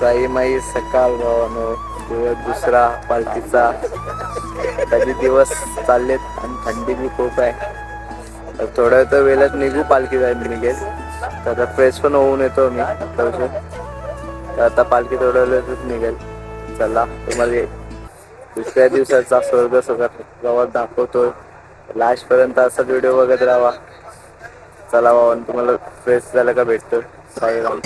साई माई सकाळ भावानो, दिवस दुसरा पालखीचा. कधी दिवस चाललेत आणि थंडी बी खूप आहे. तर थोड्या तर वेळात निघू, पालखी जायला निघेल. तर फ्रेश पण होऊन येतो मी तर आता पालखी थोड्या वेळातच निघेल. चला तुम्हाला दुसऱ्या दिवसाचा स्वर्ग गावात दाखवतोय. लास्ट पर्यंत असा व्हिडिओ बघत राहा. चला बाबा, तुम्हाला फ्रेश झालं का भेटतो. साईराम.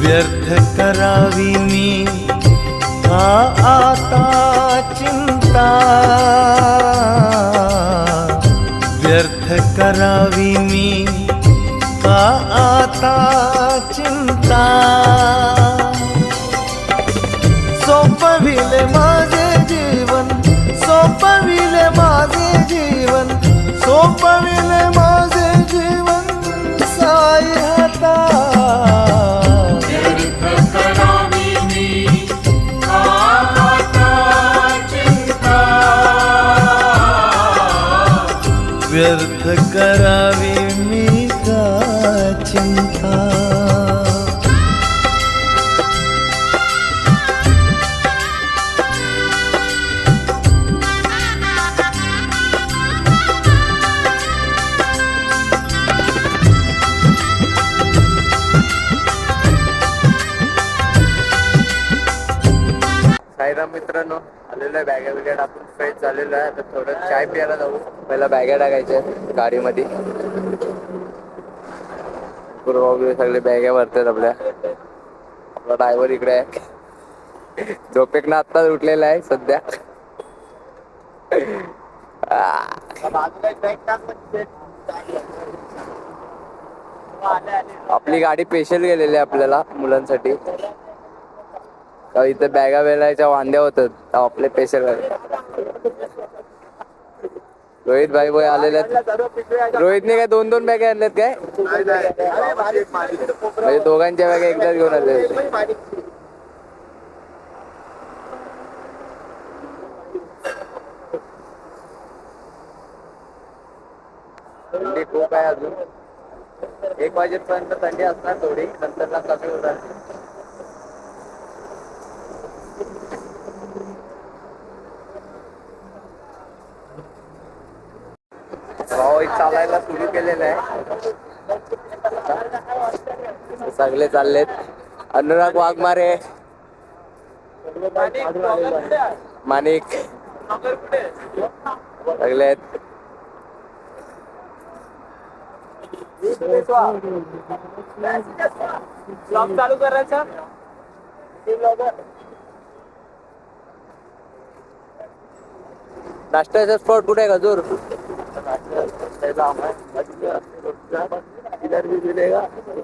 व्यर्थ करावी मी का आता चिंता, व्यर्थ करावी मी का आता चिंता. सोपविले माझे जीवन, सोपविले माझे जीवन, सोपविले माझे जीवन साई हाता. व्यर्थ करावी मी का चिंता. साईराम मित्रांनो, आलेलो आहे बॅगा बिगा टाकून फ्रेश झालेलो आहे. आता थोडं चाय प्यायला जाऊ. पहिला बॅगा टाकायच्या गाडीमध्ये. पूर्व सगळे बॅगा भरतात आपल्या. आपला ड्रायव्हर इकडे आहे. झोपेक आत्ताच उठलेला आहे सध्या. आपली गाडी स्पेशल गेलेली आहे आपल्याला मुलांसाठी. इथे बॅगा वेलायच्या वांद्या होतात आपले पेशल. रोहित भाई भाई आलेले आहेत. रोहितने काय दोन दोन बॅगा आणल्यात काय? म्हणजे दोघांच्या बॅगा एकदाच घेऊन आले. थंडी खूप आहे अजून. 1 वाजेपर्यंत थंडी असणार, थोडी नंतर कमी होणार. भाऊ चालायला सुरू केलेलं आहे. सगळे चाललेत. अनुराग वाघमारे, माणिक सगळे आहेत. चालू करायचा. नाश्त्याचा स्पॉट कुठे आहे गजूर?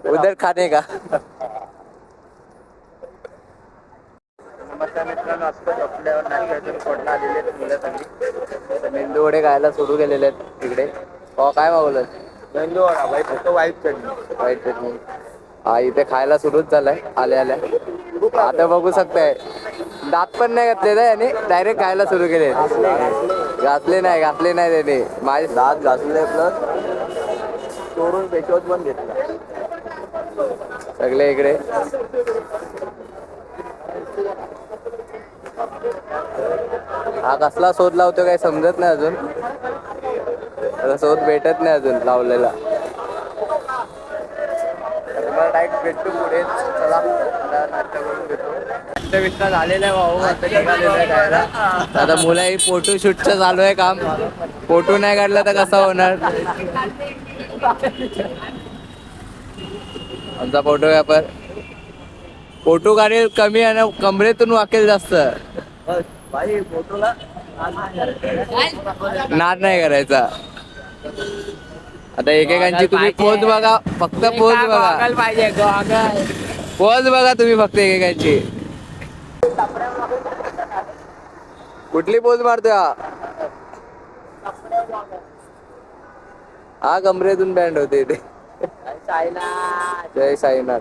उधर खाने का. नमस्कार मित्रांनो, आत्ताच आपल्यावर नाश्त्याच्या स्पॉटला आलेले आहेत मुलं सगळी. मेंदू वडे खायला सुरू केलेले आहेत तिकडे. काय मागवलं? मेंदू वडा भाई, फक्त व्हाईट चटणी. हा, इथे खायला सुरूच झालंय आल्या आल्या. आता बघू शकताय, दात पण नाही घातले ना याने, डायरेक्ट खायला सुरू केले. घातले नाही त्याने. माझे दात घासले प्लस चोरून पेशवत पण घेतला. सगळे इकडे. हा कसला शोध लावतो काही समजत नाही अजून. शोध भेटत नाही अजून लावलेला. डायरेक्ट भेटतो पुढे. चला नाश्ता करून घेतो. नाश्ता झालेला आहे भाऊ. आता निघालेला आहे जायला. आता मुलाही फोटो शूटचं चालू आहे काम. फोटो नाही काढला तर कसा होणार. आमचा फोटोग्राफर फोटो काढेल कमी आणि कमरेतून वाकेल जास्त. भाई फोटोला नाद नाही करायचा. आता एकेकांची तुम्ही पोज बघा, फक्त पोज बघा. पोज बघा तुम्ही फक्त एकेकांची. कुठली पोज मारतोय हा कमरेतून बँड होते इथे. जय साईनाथ.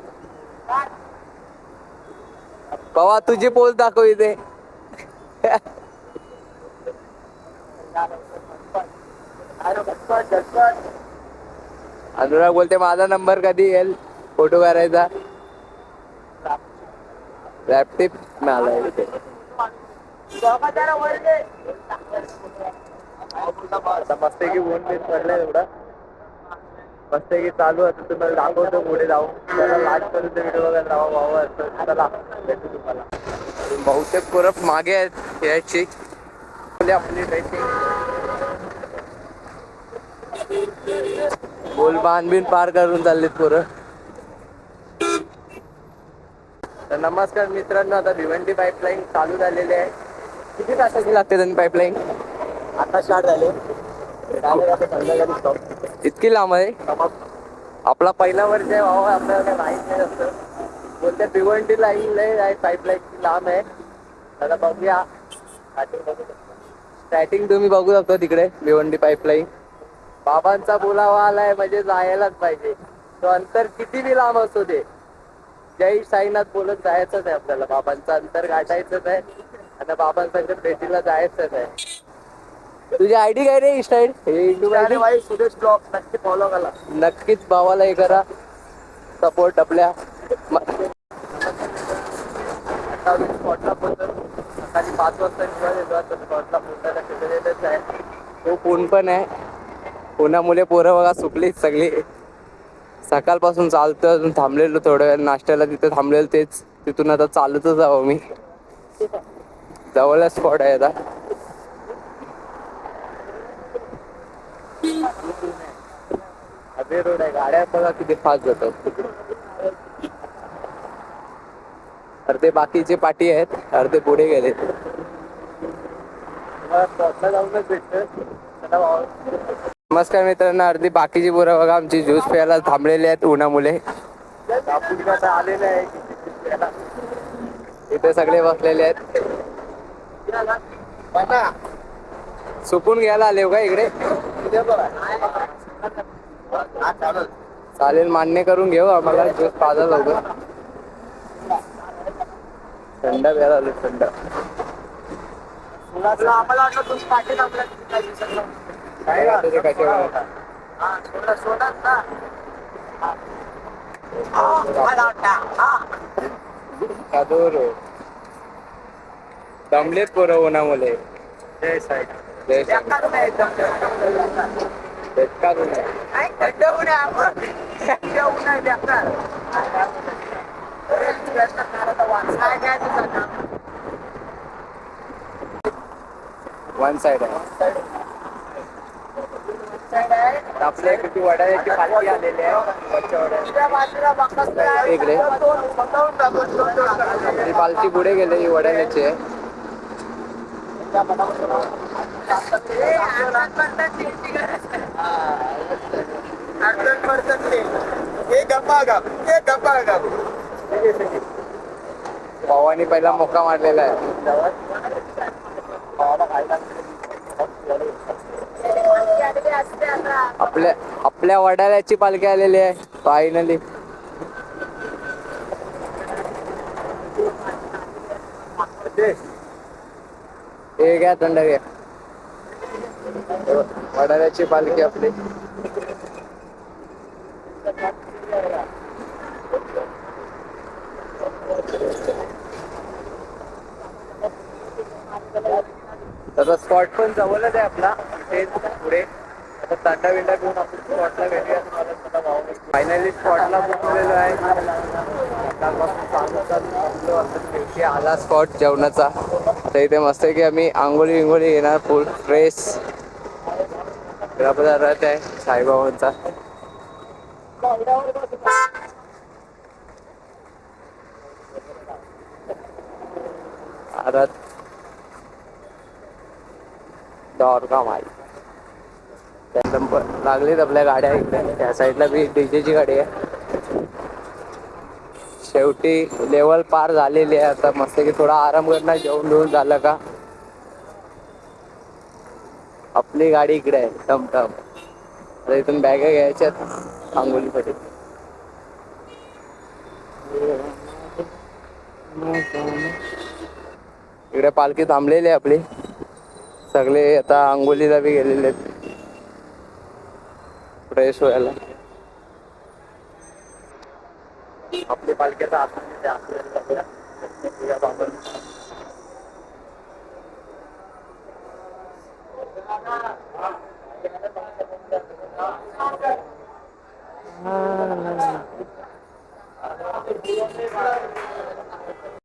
पवा तुझी पोच दाखव इथे. अनुराग बोलते माझा नंबर कधी येईल फोटो करायचा. रॅपटिप मिळाला इथे. आता मस्त की ऊन बीन पडलंय एवढं मस्त की चालू आहे. तुम्हाला दाखवतो पुढे जाऊ त्याला लास्ट पर्यंत व्हिडिओ वगैरे लावा भावा असं चला भेटू तुम्हाला. बहुतेक परत मागे आहेत याची आपली गोलबान बिन पार करून चाललेत पोरं. तर नमस्कार मित्रांनो, आता भिवंडी पाईपलाईन चालू झालेली आहे. किती तासाची लागते त्यांनी पाईपलाईन? आता स्टार्ट झाले. इतकी लांब आहे. आपला पहिला वर्ष आहे भावा, आपल्याला काही माहित नाही असतं. बोलते भिवंडी लाईन लय आहे पाईपलाईन लांब आहे. आता बघूया स्टार्टिंग तुम्ही बघू शकता तिकडे भिवंडी पाईपलाईन. बाबांचा बोलावा आलाय म्हणजे जायलाच पाहिजे. तो अंतर किती बी लांब असतो ते जय साईनाथ बोलत जायचंच आहे आपल्याला. बाबांचं अंतर गाठायचंच आहे आणि बाबांच्या भेटीला जायचंच आहे. तुझी आयडी काय रे इंस्टा आयडी? भाई सुरेश ब्लॉग नक्की फॉलो करा. नक्कीच भावाला हे करा सपोर्ट आपल्या. स्पॉटला पोहोचल सकाळी 5 वाजता निघाल स्पॉटला पोहोचायला तिथेच आहे. तो फोन पण आहे. पुण्यामुळे पोरं बघा सुकली सगळी. सकाळपासून चालतोय अजून थांबलेलो थोड्या वेळ नाश्त्याला तिथे थांबलेलं तेच तिथून आता चालतच जावं मी. जवळच स्पॉट आहे आता. अबे रोड आहे. गाड्या बघा किती फास्ट जातात. अर्धे बाकीचे पाठी आहेत अर्धे पुढे गेले. जाऊनच भेटत. नमस्कार मित्रांनो, अर्धी बाकीची पोरं बघा आमची ज्यूस प्यायला थांबलेली आहेत उन्हामुळे. आलेले आहे इथे सगळे बसलेले आहेत. सुकून घ्यायला आले का इकडे? चालेल मान्य करून घेऊ. आम्हाला ज्यूस पाजा लवकर. थंड प्यायला आलो थंड. आम्हाला वाटलं तुम्ही पाठी आपल्या दमलेत पोरं उन्हामुळे. जय साईड जय वन साइड आहे. आपल्या किती वडाळ्याची पालखी आलेली आहे. इकडे आपली पालखी पुढे गेले. ही वडाळ्याची आहे. पवानी पहिला मोका मारलेला आहे. आपल्या वडाळ्याची पालखी आलेली आहे फायनली. हे घ्या थंड घ्या. वडाळ्याची पालखी आपली. तसा स्पॉट पण जवळच आहे आपला तेच पुढे. आता तांडा विंडा घेऊन आपण स्पॉटला भेटूया. फायनली स्पॉटला पोहोचलेलो आहे. आला स्पॉट जेवणाचा. तर इथे मस्त आहे की आम्ही आंघोळी विंगोळी येणार फुल फ्रेश. आपला रथ आहे साईबाबांचा. रथ दौरका माई लागलीत आपल्या गाड्या इकडे. त्या साईडला बी डीजेची गाडी आहे. शेवटी लेवल पार झालेली आहे. आता मस्त की थोडा आराम करणार, जेवण बिवून झालं का. आपली गाडी इकडे आहे टमटम. तर इथून बॅगा घ्यायच्यात आंघोळीसाठी. इकडे पालखी थांबलेली आहे आपली. सगळे आता आंघोलीला बी गेलेले आहेत फ्रेश व्हायला. आपली पालखीचा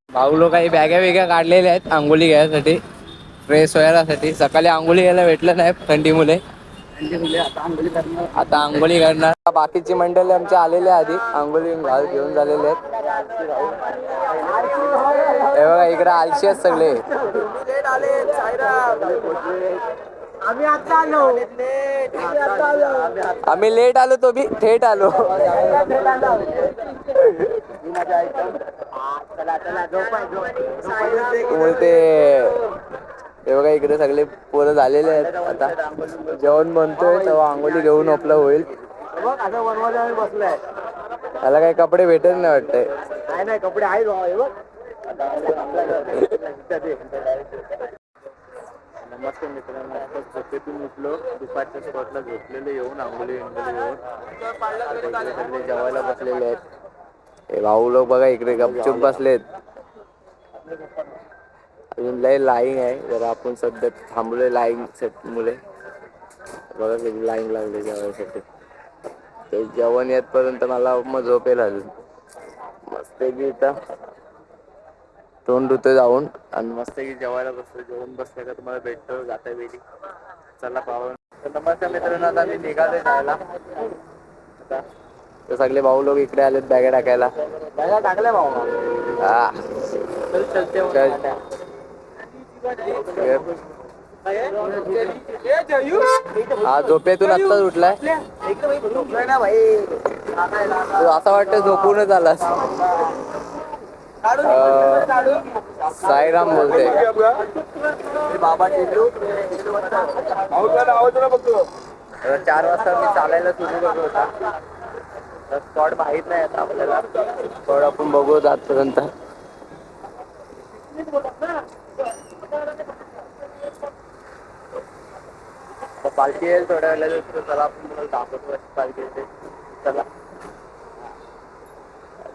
भाऊ लोक काही बॅगा वेग्या काढलेल्या आहेत आंघोळी घ्यायसाठी, फ्रेश व्हायसाठी. सकाळी आंघोळी घ्यायला भेटलं नाही थंडीमुळे. आता आंघोळी करणार. बाकीची मंडळी आमचे आलेले आधी आंघोळी घेऊन झालेले आहेत. हे बघा इकडे आलशी आहेत सगळे. आम्ही आता आलो. आम्ही लेट आलो, तो बी थेट आलो. बोलते हे बघा इकडे सगळे पोरं झालेले आहेत. आता जेवण बनतोय तेव्हा आंघोळी घेऊन आपलं होईल. बसलाय. त्याला काही कपडे भेटत नाही वाटतंय. नाही कपडे आहे नमस्कार मित्रांनो, झोपेतून उठलो. दुपारच्या स्पॉटला झोपलेले येऊन आंघोळी घेऊन सगळे जेवायला बसलेले आहेत. हे भाऊ लोक बघा इकडे गपचूप बसलेत. अजून लय लाईन आहे. जरा आपण सध्या थांबलोय लाईन सेट मुळे. बघा किती लाईन लागली जेवायसाठी. ते जेवण येतपर्यंत मला मग झोपेल अजून. मस्त इथं तोंड धुतो जाऊन आणि मस्त की जेवायला बसतो. जेवण बसलं का तुम्हाला भेटतो जाता वेळी. चला पाहून. नमस्कार मित्रांनो, आता मी निघालोय जायला. आता ते सगळे भाऊ लोक इकडे आलेत बॅगा टाकायला. बॅगा टाकल्या भाऊ. हा झोपेतून आत्ताच उठलाय. ना भाई. असं वाटतं झोपूनच आलास. साईराम बोलते. बाबा 4 वाजता मी चालायला सुरू करतो होता. स्पॉट माहित नाही आता आपल्याला. स्पॉट आपण बघू आजपर्यंत. पालखी आहे थोड्या वेळेला. चला आपण तुम्हाला दाखवतो पालखी येते. चला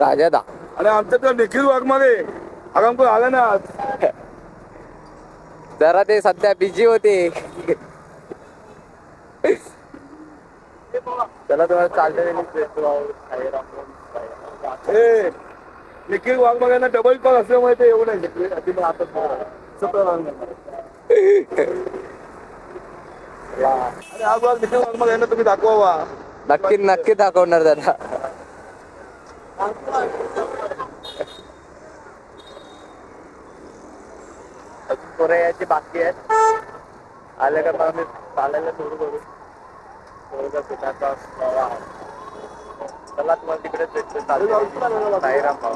राजा दा. अरे आमच्या तर निखिल वाघमारे आराम करून आला ना. जरा ते सध्या बिझी होते. चला तुम्हाला चालते निखिल वाघमारेंना डबल कॉल असल्यामुळे ते येऊ नाही शकले. अरे हा ब्लॉग निखिल वाघमारेंना तुम्ही दाखवा. नक्की नक्की दाखवणार दादा. अजून पोरं यायची बाकी आहेत. आले का मग आम्ही चालायला सुरू करू. चला तुम्हाला तिकडेच भेटतो. साईराम भाऊ.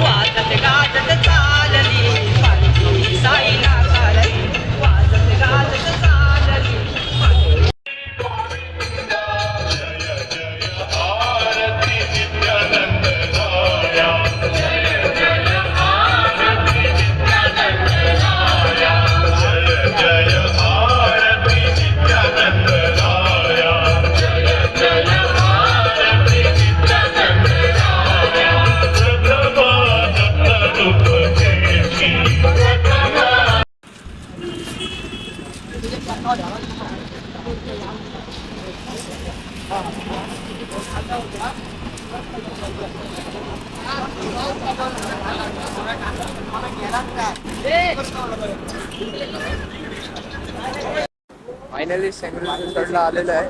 वाजत गाजत चालली पालखी साईला चालली. वाजत गाजत चालली. फायनली सेकंडला आलेलो आहे.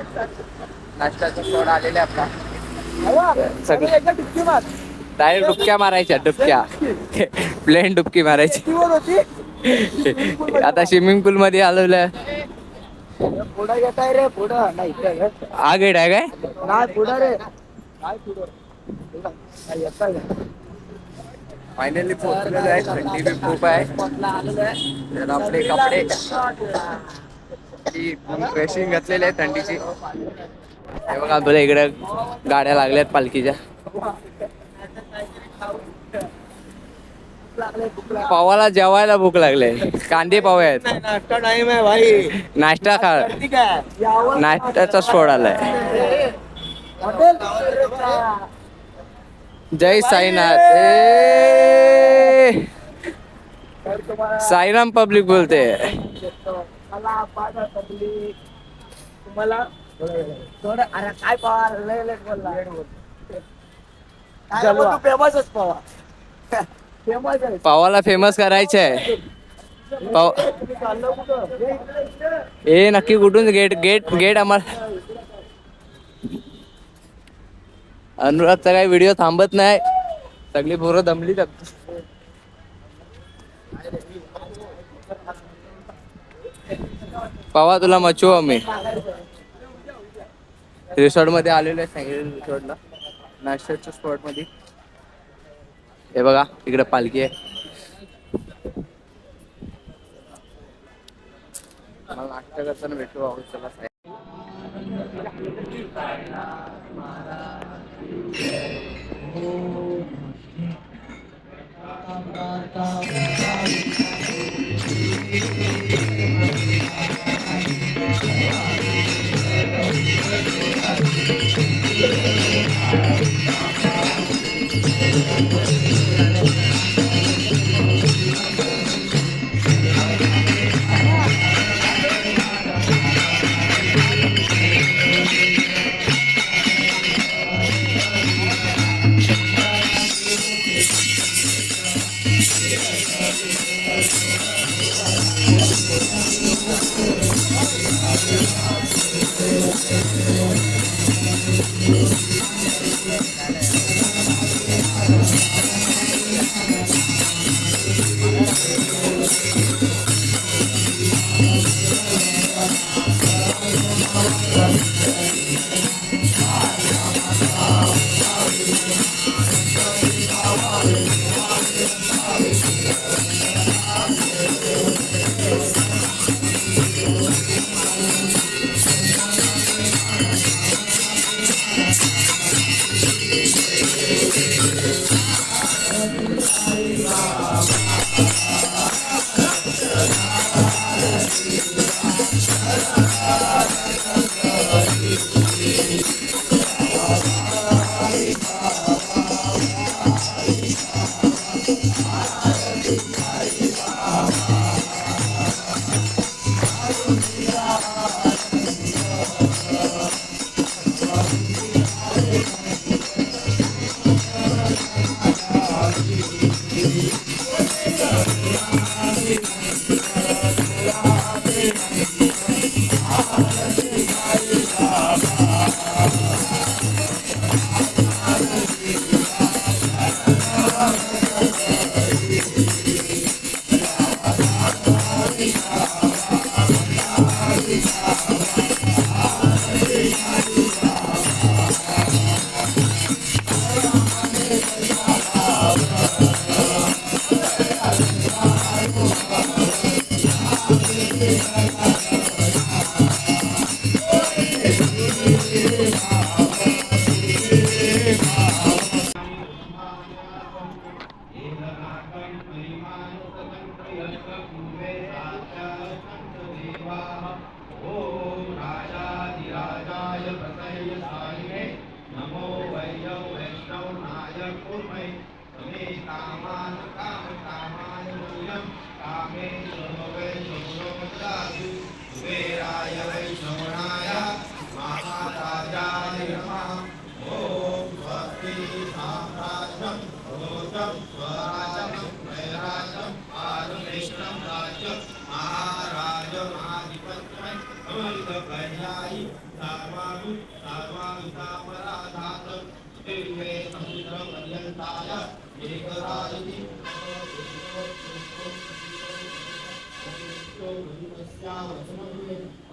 नाश्त्याचा स्पॉट आलेला आहे आपला. सगळे डायरेक्ट डुबक्या मारायच्या. डुबक्या प्लेन डुबकी मारायची. आता स्विमिंग पूल मध्ये आलेलो आहे. पुढं येत आहे रे पुढं. नाही आगेड आहे काय. नाही पुढं रे. फायनली पोहोचलेलो आहे. थंडी बी खूप आहे. तर आपले कपडे ड्रेसिंग घातलेली आहे थंडीची. हे बघा आपल्या इकडे गाड्या लागल्यात पालखीच्या. पावाला जेवायला भूक लागले. कांदे पाव आहेत. नाश्ता टाइम आहे भाई. नाश्ता खा. नाश्त्याचा स्टॉल आलाय. जय साईनाथ. साईराम पब्लिक बोलते. तुम्हाला थोडं अरे काय पवा लय लेट बोलला. तू फेमसच पवा. फेमस आहे. पावाला फेमस करायचंय. पाव हे नक्की कुठून गेट गेट गेट आम्हाला. अनुरागचा काही व्हिडिओ थांबत नाही. सगळी पोरं दमली. पावा तुला मचू आम्ही रिसॉर्ट मध्ये आलेलो आहे. सांगितलं रिसॉर्टला नाश्त्याच्या स्पॉट मध्ये. हे बघा इकडे पालखी आहे. मला नाश्ता करताना भेटू आहोत. चला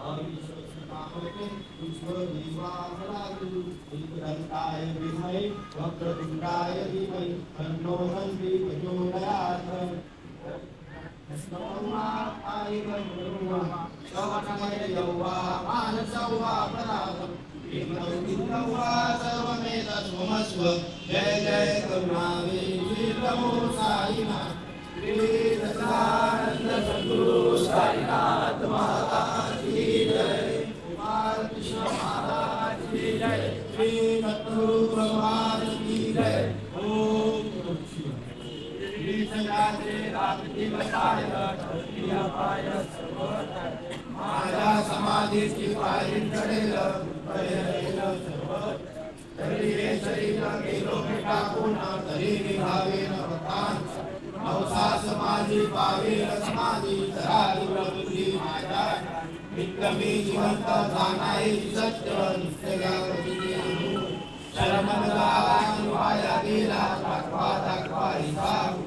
Amen. जय जय करुणावे नमो साईनाथ श्री सच्चिदानंद सद्गुरु साईनाथ महाराज की जय कुमार कृष्ण महाराज की जय श्री सद्गुरु भगवान की जय ओम श्री संगाचे रात्री बसाय पाय माझ्या समाधीची पायरी चढेल तरी हे शरीर गेलो मी टाकून तरी निघावे न वतान नवसास माझी पावेल समाधी धराली प्रवृत्ती माझ्या विक्रमी जिवंत जाणाई सत्य नित्यगावती शरमंगाला वाया गेला दाखवा हिसाब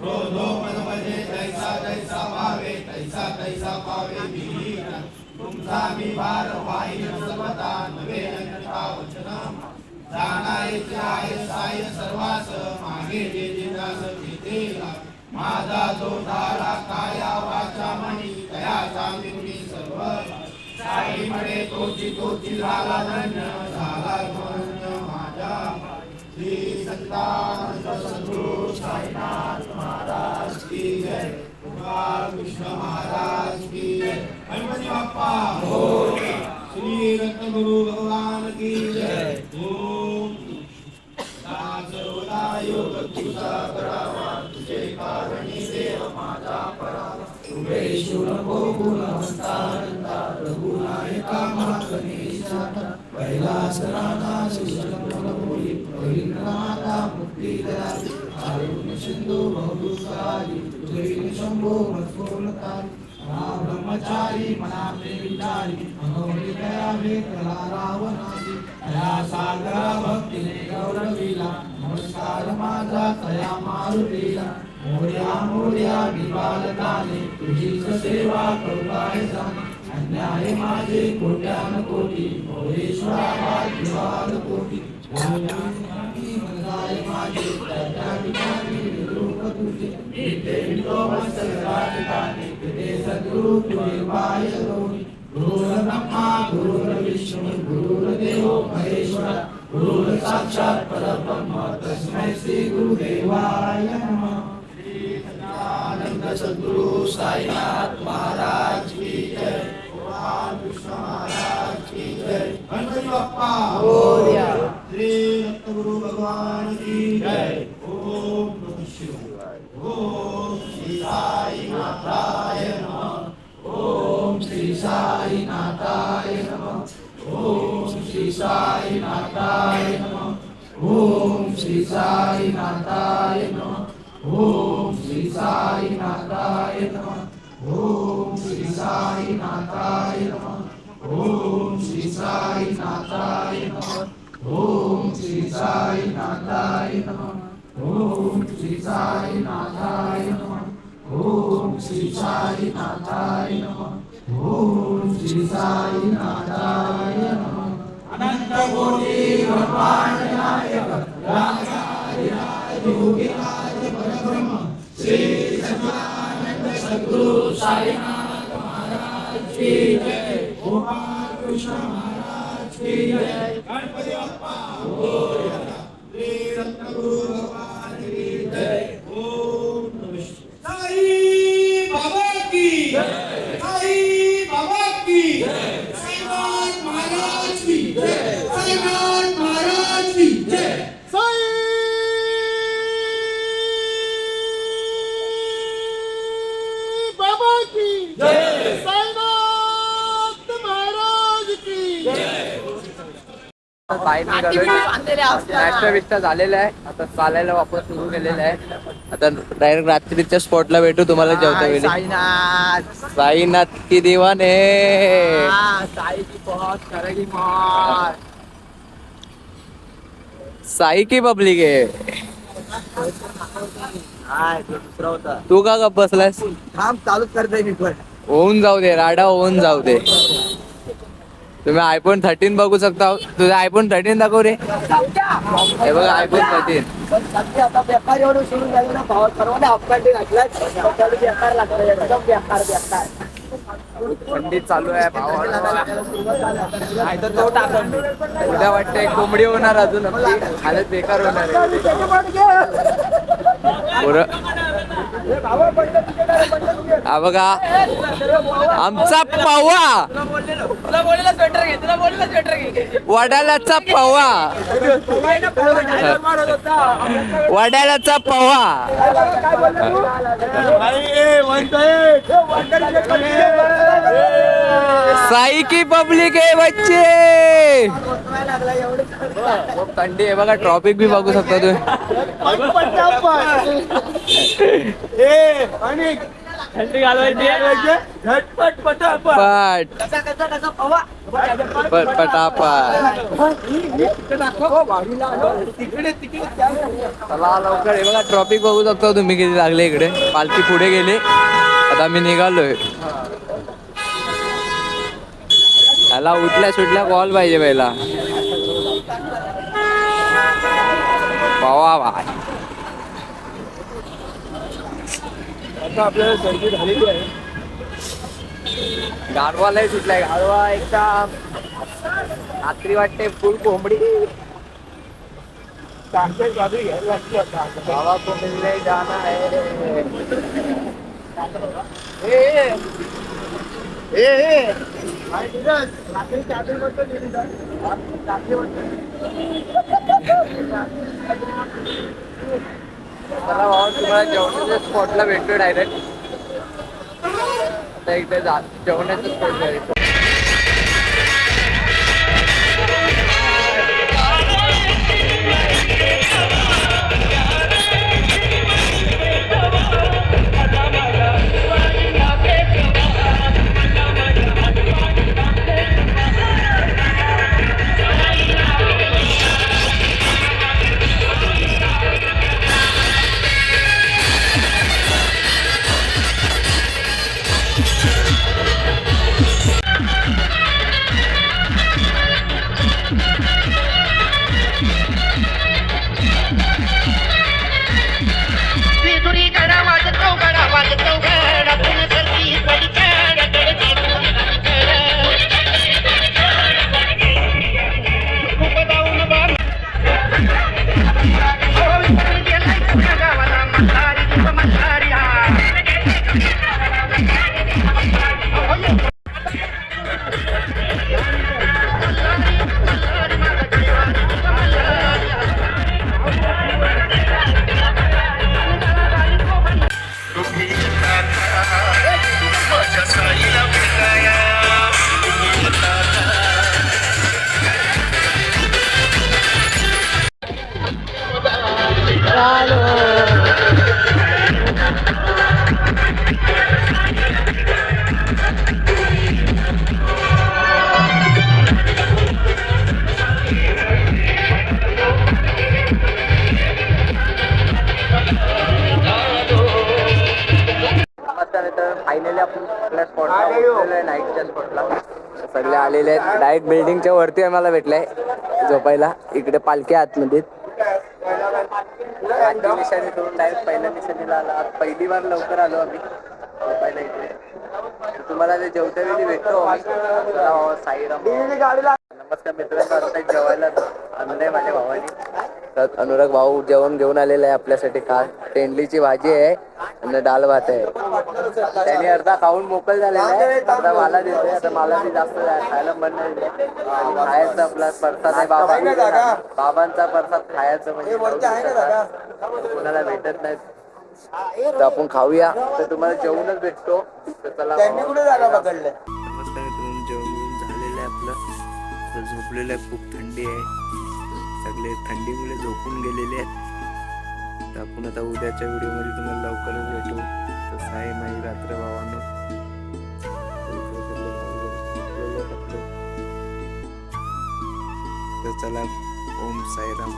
रोधो मनमध्ये तैसा तैसा पावे तैसा तैसा पावे विहीन तुमचा मी भार वाहिन सर्वदा नवे अन्यथा वचन जाणायचे आहे साय सर्वास मागे जे जिनास घेतेला माझा जो धारा काया वाचा मनी तयाचा मिळून सर्व साई म्हणे तोची झाला धन्य झाला धन्य माझा श्री सच्चिदानंद सद्गुरु साईनाथ महाराज की जय कुमार कृष्ण महाराज की जय गणपती बाप्पा मोरया श्री रत्नगुरु भगवान की जय ओम सर्वदा योग तुझा करावा तुझे कारणी देव माझा परावा तुमेश्वर गुणवंतानंदा रघुनायका महागणेशाता कैलासनाथा शिवशंकरमुनी प्रवीणनाथा मुक्तिदाता अरुण सिंधू बहुदुःखारी तुझे शंभो मत्सोलतारी ब्रह्मचारी मना विचारी मनोरी दयावे कला रावणाची दया सागरा भक्तीने गौरविला नमस्कार माझा तया मारुतीला मोर्या मोर्या विबालकाने तुझीच सेवा करुणाय जाणे अन्याय माझे कोट्यान कोटी मोरेश्वरा विबाल कोटी मनगाय माझे त्या ठिकाणी निरूप तुझे इथे विठो मस्तकाच्या ठिकाणी तिथे सद्गुरु तुझे पाय रोणी गुरुर ब्रह्मा गुरुर विष्णू गुरुर देव महेश्वरा गुरुर साक्षात परब्रह्म तस्मै श्री गुरुदेवाय नमः श्री सच्चिदानंद सद्गुरु साईनाथ महाराज की जय भगवान कृष्ण महाराज की जय गणपती बाप्पा मोरया श्री रत्नगुरु भगवान की जय ओम नमः शिवाय ओम श्री साईनाथाय नमः ओम श्री साईनाथाय नमः ओम श्री साईनाथाय नमः ओम श्री साईनाथाय नमः ओम श्री साईनाथाय नमः ओम श्री साईनाथाय नमः ओम श्री साईनाथाय नमः ओम श्री साईनाथाय नमः ओम श्री साईनाथाय नमः ओम श्री साईनाथाय नमः ओम श्री साईनाथाय नमः अनंत कोटी ब्रह्मांड नायक राजाधिराज योगीराज परब्रह्म श्री सच्चिदानंद सद्गुरु साईनाथ महाराज की जय गोपाल कृष्ण महाराज की जय गणपती बाप्पा मोरया श्री रत्नगुरु भगवान की जय ओम नमः साई बाबा की जय साई बाबा की जय साईनाथ महाराज की जय साईनाथ महाराज की जय साई बाबा की जय साईनाथ महाराज की जय बाहेर नाश्ता बिष्टा झालेला आहे आता चालायला वापस सुरू केलेला आहे आता डायरेक्ट रात्रीच्या स्पॉटला भेटू तुम्हाला जेवता वेळी साईनाथ की दीवाने साई की बहुत करेगी मार साई की पब्लिक आहे दुसरा होता तू का गप बसलायस काम चालूच करतोय मी पण होऊन जाऊ दे राडा होऊन जाऊ दे तुम्ही आयफोन 13 बघू शकता. तुझा आयफोन 13 दाखव रे. हे बघा आयफोन 13. पण सध्या आता बेकार एवढं सोडून झालं ना भाव सर्वांना अपघाती घातलाय बेकार लागतं एकदम बेकार थंडी चालू आहे भावाला. नाही तर तो टाकून उद्या वाटतंय कोंबडी होणार अजून आपली हालत बेकार होणार आहे. हा बघा आमचा पवा वडाल्याचा पवा. वडाल्याचा पवा. साई की पब्लिक आहे बच्चे. खूप थंडी आहे बघा. ट्रॉफिक बी बघू शकता तुम्ही. थंडी घालवायची झटपट पटापट पटापट. चला लवकर. हे बघा ट्रॉफिक बघू शकता तुम्ही किती लागले इकडे. पालखी पुढे गेली. आता आम्ही निघालोय. याला उठल्या सुटल्या कॉल पाहिजे पहिला. पवा भाई. आता आपल्याला सर्दी झालेली आहे. गारवालाही सुटलाय. गारवा एकदम रात्री वाटते फुल कोंबडी. बाबा को मिलने जाना है. चला भावा तुम्हाला जेवणाच्या स्पॉटला भेटतो डायरेक्ट. आता इथे जेवणाचं स्पॉट डायरेक्ट. फायनली आपण आपल्या स्पॉटला नाईटच्या स्पॉटला सगळे आलेले आहेत. डायरेक्ट बिल्डिंगच्या वरती आम्हाला भेटलाय झोपायला. इकडे पालखी आतमध्ये. निशाणी करून डायरेक्ट पहिल्या निशाणीला आला. आज पहिली बार लवकर आलो आम्ही झोपायला इकडे. तुम्हाला ते जेवत्या वेळी भेटतो साईराम. नमस्कार मित्रांनो. आता जेवायला आणलंय माझ्या भावाने. तर अनुराग भाऊ जेवण घेऊन आलेलं आहे आपल्यासाठी. खास तेंडलीची भाजी आहे आणि डाळ भात आहे. त्याने अर्धा खाऊन मोकळ झालेला आहे. अर्धा मला देतोय. आता मला बी जास्त खायला मन नाही. खायचा आपला प्रसाद आहे. बाबांचा प्रसाद खायचं म्हणजे कोणाला भेटत नाही. तर आपण खाऊया. तर तुम्हाला जेवणच भेटतो. तर चला. नमस्कार मित्रांनो. जेवण झालेलं आहे आपलं. तर झोपलेलं आहे. खूप थंडी आहे. सगळे थंडीमुळे झोपून गेलेले आहेत. तर आपण आता उद्याच्या व्हिडिओमध्ये तुम्हाला लवकरच भेटू. तर साई माई रात्र भावानं. तर चला. ओम साईराम.